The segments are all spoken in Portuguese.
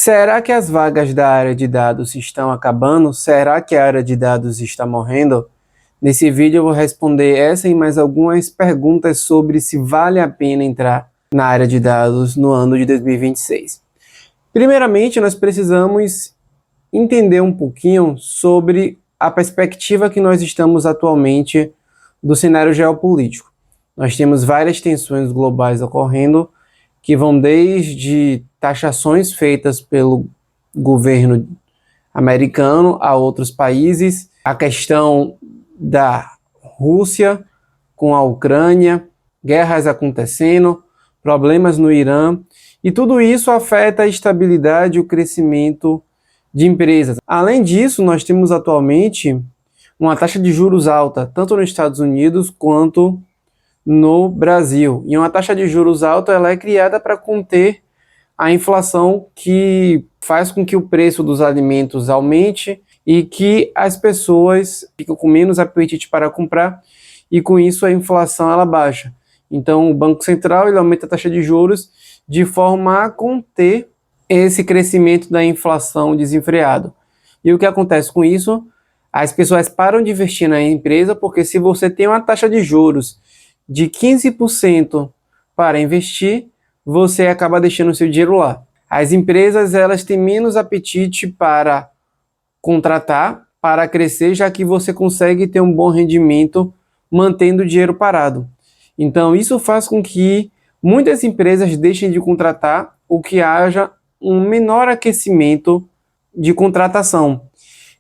Será que as vagas da área de dados estão acabando? Será que a área de dados está morrendo? Nesse vídeo eu vou responder essa e mais algumas perguntas sobre se vale a pena entrar na área de dados no ano de 2026. Primeiramente, nós precisamos entender um pouquinho sobre a perspectiva que nós estamos atualmente do cenário geopolítico. Nós temos várias tensões globais ocorrendo, que vão desde taxações feitas pelo governo americano a outros países, a questão da Rússia com a Ucrânia, guerras acontecendo, problemas no Irã, e tudo isso afeta a estabilidade e o crescimento de empresas. Além disso, nós temos atualmente uma taxa de juros alta, tanto nos Estados Unidos quanto no Brasil. E uma taxa de juros alta ela é criada para conter a inflação, que faz com que o preço dos alimentos aumente e que as pessoas ficam com menos apetite para comprar, e com isso a inflação ela baixa. Então o Banco Central ele aumenta a taxa de juros de forma a conter esse crescimento da inflação desenfreado. E o que acontece com isso? As pessoas param de investir na empresa, porque se você tem uma taxa de juros de 15% para investir, você acaba deixando o seu dinheiro lá. As empresas elas têm menos apetite para contratar, para crescer, já que você consegue ter um bom rendimento mantendo o dinheiro parado. Então isso faz com que muitas empresas deixem de contratar, ou que haja um menor aquecimento de contratação.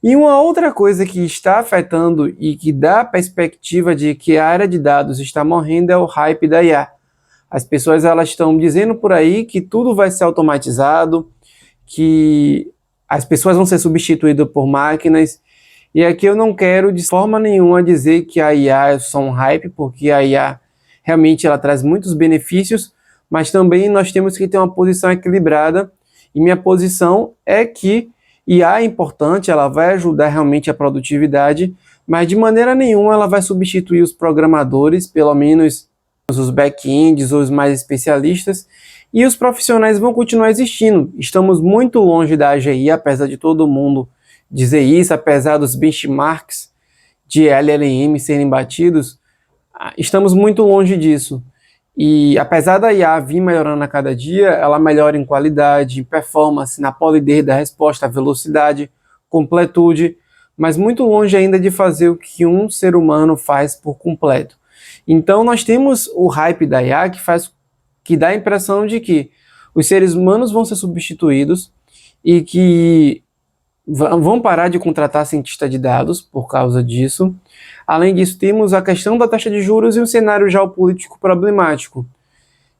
E uma outra coisa que está afetando e que dá a perspectiva de que a área de dados está morrendo é o hype da IA. As pessoas elas estão dizendo por aí que tudo vai ser automatizado, que as pessoas vão ser substituídas por máquinas. E aqui eu não quero de forma nenhuma dizer que a IA é só um hype, porque a IA realmente ela traz muitos benefícios, mas também nós temos que ter uma posição equilibrada. E minha posição é que IA é importante, ela vai ajudar realmente a produtividade, mas de maneira nenhuma ela vai substituir os programadores, pelo menos os back-ends ou os mais especialistas, e os profissionais vão continuar existindo. Estamos muito longe da AGI, apesar de todo mundo dizer isso, apesar dos benchmarks de LLM serem batidos, estamos muito longe disso. E apesar da IA vir melhorando a cada dia, ela melhora em qualidade, em performance, na polidez da resposta, velocidade, completude, mas muito longe ainda de fazer o que um ser humano faz por completo. Então nós temos o hype da IA que dá a impressão de que os seres humanos vão ser substituídos e que vão parar de contratar cientista de dados por causa disso. Além disso, temos a questão da taxa de juros e um cenário geopolítico problemático.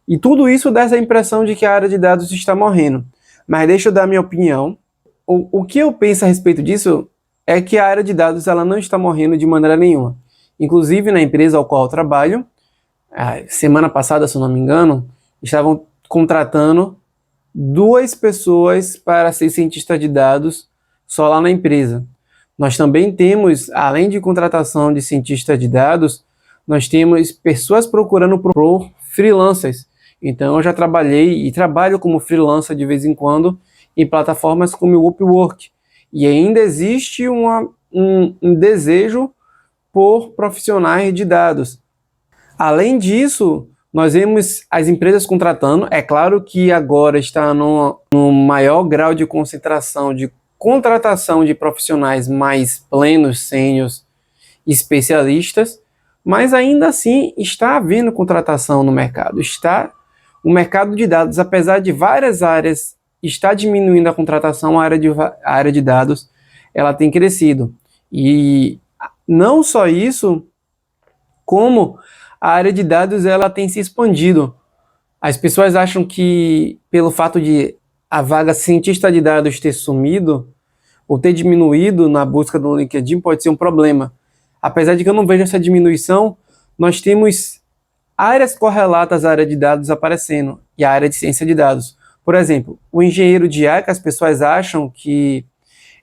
E tudo isso dá essa impressão de que a área de dados está morrendo. Mas deixa eu dar minha opinião. O que eu penso a respeito disso é que a área de dados ela não está morrendo de maneira nenhuma. Inclusive, na empresa ao qual eu trabalho, semana passada, se eu não me engano, estavam contratando 2 pessoas para ser cientista de dados só lá na empresa. Nós também temos, além de contratação de cientista de dados, nós temos pessoas procurando por freelancers. Então eu já trabalhei e trabalho como freelancer de vez em quando em plataformas como o Upwork. E ainda existe um desejo por profissionais de dados. Além disso, nós vemos as empresas contratando. É claro que agora está no maior grau de concentração de contratação de profissionais mais plenos, sênios, especialistas, mas ainda assim está havendo contratação no mercado. O mercado de dados, apesar de várias áreas, está diminuindo a contratação, a área de dados ela tem crescido. E não só isso, como a área de dados ela tem se expandido. As pessoas acham que pelo fato de a vaga cientista de dados ter sumido ou ter diminuído na busca do LinkedIn pode ser um problema. Apesar de que eu não vejo essa diminuição, nós temos áreas correlatas à área de dados aparecendo e a área de ciência de dados. Por exemplo, o engenheiro de IA, que as pessoas acham que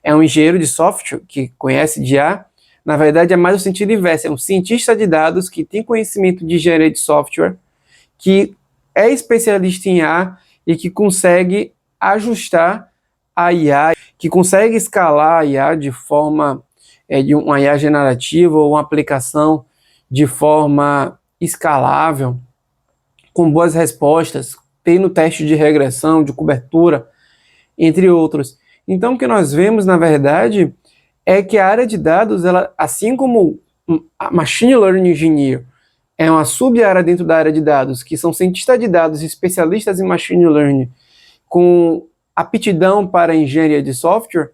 é um engenheiro de software que conhece de IA, na verdade é mais o sentido inverso, é um cientista de dados que tem conhecimento de engenharia de software, que é especialista em IA e que consegue ajustar a IA, que consegue escalar a IA de forma de uma IA generativa ou uma aplicação de forma escalável, com boas respostas, tendo teste de regressão, de cobertura, entre outros. Então, o que nós vemos, na verdade, é que a área de dados, ela, assim como a Machine Learning Engineer é uma sub-área dentro da área de dados, que são cientistas de dados especialistas em Machine Learning, com aptidão para engenharia de software,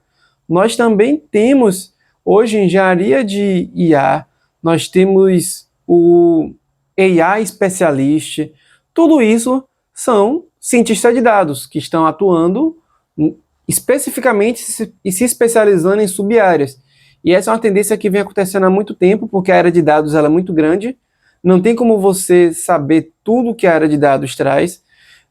nós também temos, hoje, engenharia de IA, nós temos o AI Specialist, tudo isso são cientistas de dados que estão atuando especificamente e se especializando em sub-áreas. E essa é uma tendência que vem acontecendo há muito tempo, porque a área de dados ela é muito grande, não tem como você saber tudo que a área de dados traz.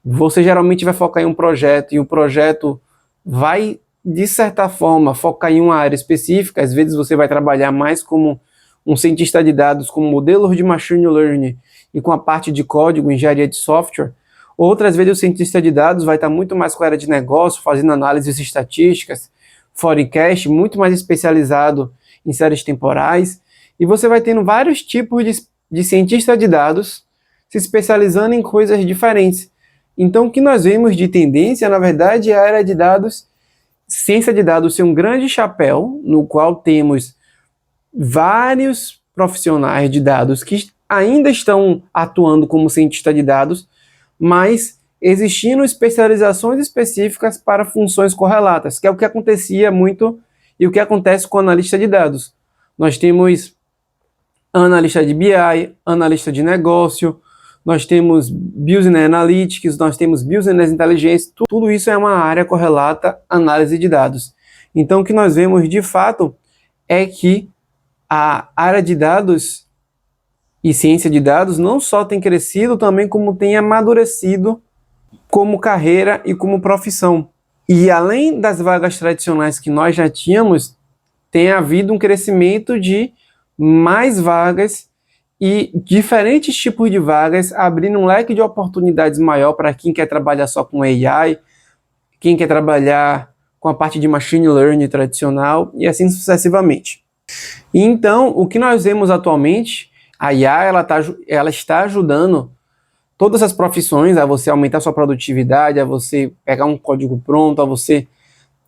Você geralmente vai focar em um projeto, e o projeto vai, de certa forma, focar em uma área específica. Às vezes você vai trabalhar mais como um cientista de dados, com modelos de machine learning e com a parte de código, engenharia de software. Outras vezes o cientista de dados vai estar muito mais com a área de negócio, fazendo análises estatísticas, forecast, muito mais especializado em séries temporais. E você vai tendo vários tipos de cientista de dados se especializando em coisas diferentes. Então, o que nós vemos de tendência, na verdade, é a área de dados, ciência de dados ser um grande chapéu, no qual temos vários profissionais de dados que ainda estão atuando como cientista de dados, mas existindo especializações específicas para funções correlatas, que é o que acontecia muito e o que acontece com o analista de dados. Nós temos analista de BI, analista de negócio, nós temos Business Analytics, nós temos Business Intelligence, tudo isso é uma área correlata, análise de dados. Então, o que nós vemos de fato é que a área de dados e ciência de dados não só tem crescido, também como tem amadurecido como carreira e como profissão. E além das vagas tradicionais que nós já tínhamos, tem havido um crescimento de mais vagas e diferentes tipos de vagas, abrindo um leque de oportunidades maior para quem quer trabalhar só com AI, quem quer trabalhar com a parte de machine learning tradicional e assim sucessivamente. E então, o que nós vemos atualmente, a IA ela está ajudando todas as profissões a você aumentar sua produtividade, a você pegar um código pronto, a você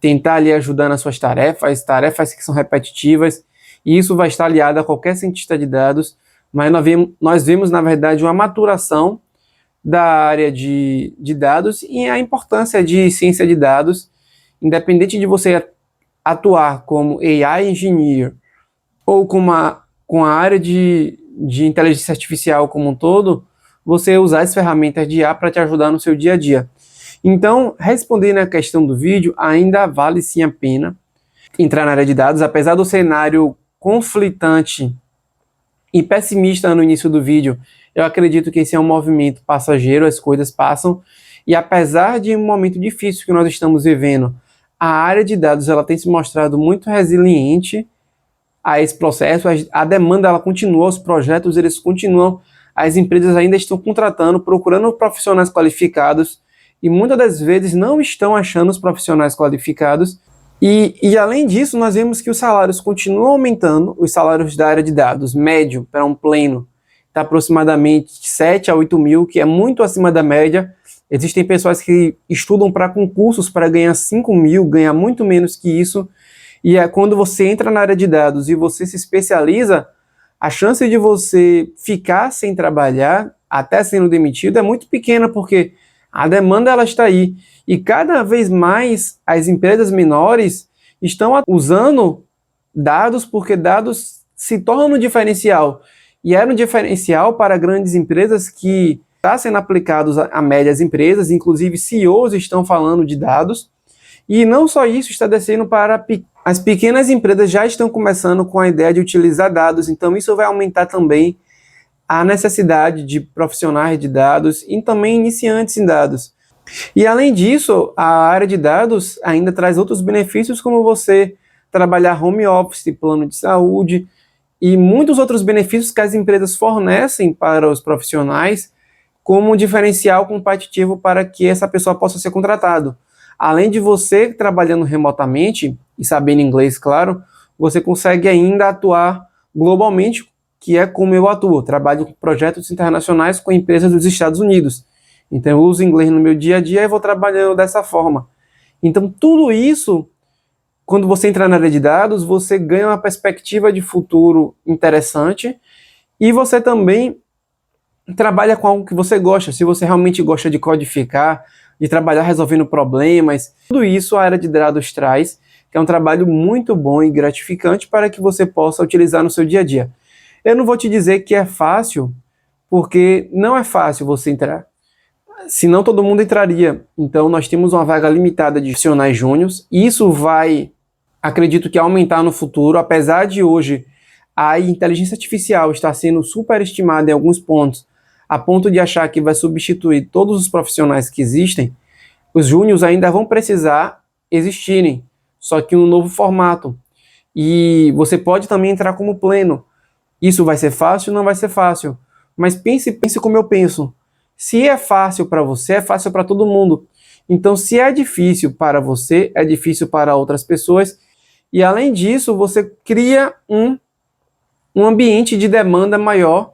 tentar ali ajudar nas suas tarefas que são repetitivas, e isso vai estar aliado a qualquer cientista de dados, mas nós vemos, na verdade, uma maturação da área de dados e a importância de ciência de dados, independente de você atuar como AI Engineer ou com a área de inteligência artificial como um todo, você usar as ferramentas de IA para te ajudar no seu dia a dia. Então, respondendo à questão do vídeo, ainda vale sim a pena entrar na área de dados, apesar do cenário conflitante e pessimista no início do vídeo. Eu acredito que esse é um movimento passageiro, as coisas passam, e apesar de um momento difícil que nós estamos vivendo, a área de dados ela tem se mostrado muito resiliente a esse processo, a demanda ela continua, os projetos eles continuam, as empresas ainda estão contratando, procurando profissionais qualificados, e muitas das vezes não estão achando os profissionais qualificados, e além disso, nós vemos que os salários continuam aumentando, os salários da área de dados, médio para um pleno, está aproximadamente 7 a 8 mil, que é muito acima da média. Existem pessoas que estudam para concursos para ganhar 5 mil, ganhar muito menos que isso, e é quando você entra na área de dados e você se especializa, a chance de você ficar sem trabalhar, até sendo demitido, é muito pequena, porque a demanda ela está aí. E cada vez mais as empresas menores estão usando dados, porque dados se tornam um diferencial. E era um diferencial para grandes empresas que está sendo aplicados a médias empresas, inclusive CEOs estão falando de dados. E não só isso, está descendo para as pequenas empresas, já estão começando com a ideia de utilizar dados, então isso vai aumentar também a necessidade de profissionais de dados e também iniciantes em dados. E além disso, a área de dados ainda traz outros benefícios, como você trabalhar home office, plano de saúde e muitos outros benefícios que as empresas fornecem para os profissionais como um diferencial competitivo para que essa pessoa possa ser contratada. além de você trabalhando remotamente e sabendo inglês, claro, você consegue ainda atuar globalmente, que é como eu atuo. Trabalho com projetos internacionais com empresas dos Estados Unidos. Então eu uso inglês no meu dia a dia e vou trabalhando dessa forma. Então tudo isso, quando você entra na área de dados, você ganha uma perspectiva de futuro interessante e você também trabalha com algo que você gosta. Se você realmente gosta de codificar, de trabalhar resolvendo problemas, tudo isso a área de dados traz, que é um trabalho muito bom e gratificante para que você possa utilizar no seu dia a dia. Eu não vou te dizer que é fácil, porque não é fácil você entrar. Senão todo mundo entraria. Então nós temos uma vaga limitada de profissionais júniors. Isso vai, acredito que aumentar no futuro, apesar de hoje a inteligência artificial estar sendo superestimada em alguns pontos, a ponto de achar que vai substituir todos os profissionais que existem, os júniors ainda vão precisar existirem, só que em um novo formato. E você pode também entrar como pleno. Isso vai ser fácil? Não vai ser fácil. Mas pense como eu penso. Se é fácil para você, é fácil para todo mundo. Então, se é difícil para você, é difícil para outras pessoas. E além disso, você cria um ambiente de demanda maior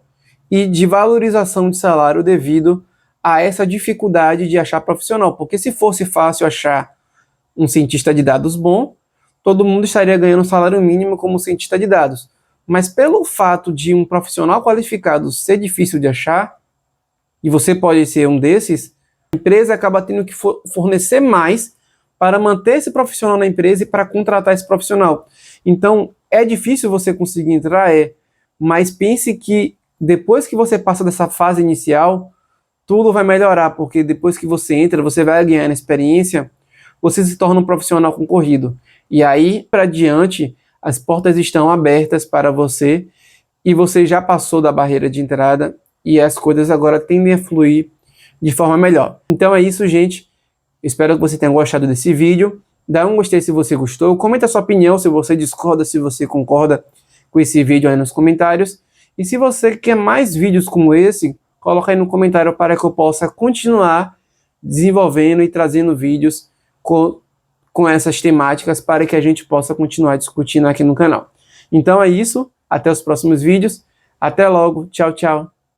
e de valorização de salário devido a essa dificuldade de achar profissional. Porque se fosse fácil achar um cientista de dados bom, todo mundo estaria ganhando um salário mínimo como cientista de dados. Mas pelo fato de um profissional qualificado ser difícil de achar, e você pode ser um desses, a empresa acaba tendo que fornecer mais para manter esse profissional na empresa e para contratar esse profissional. Então, é difícil você conseguir entrar, mas pense que depois que você passa dessa fase inicial, tudo vai melhorar, porque depois que você entra, você vai ganhando experiência, você se torna um profissional concorrido. E aí, para diante, as portas estão abertas para você e você já passou da barreira de entrada e as coisas agora tendem a fluir de forma melhor. Então é isso, gente. Espero que você tenha gostado desse vídeo. Dá um gostei se você gostou. Comenta a sua opinião, se você discorda, se você concorda com esse vídeo aí nos comentários. E se você quer mais vídeos como esse, coloca aí no comentário para que eu possa continuar desenvolvendo e trazendo vídeos com essas temáticas para que a gente possa continuar discutindo aqui no canal. Então é isso. Até os próximos vídeos. Até logo. Tchau, tchau.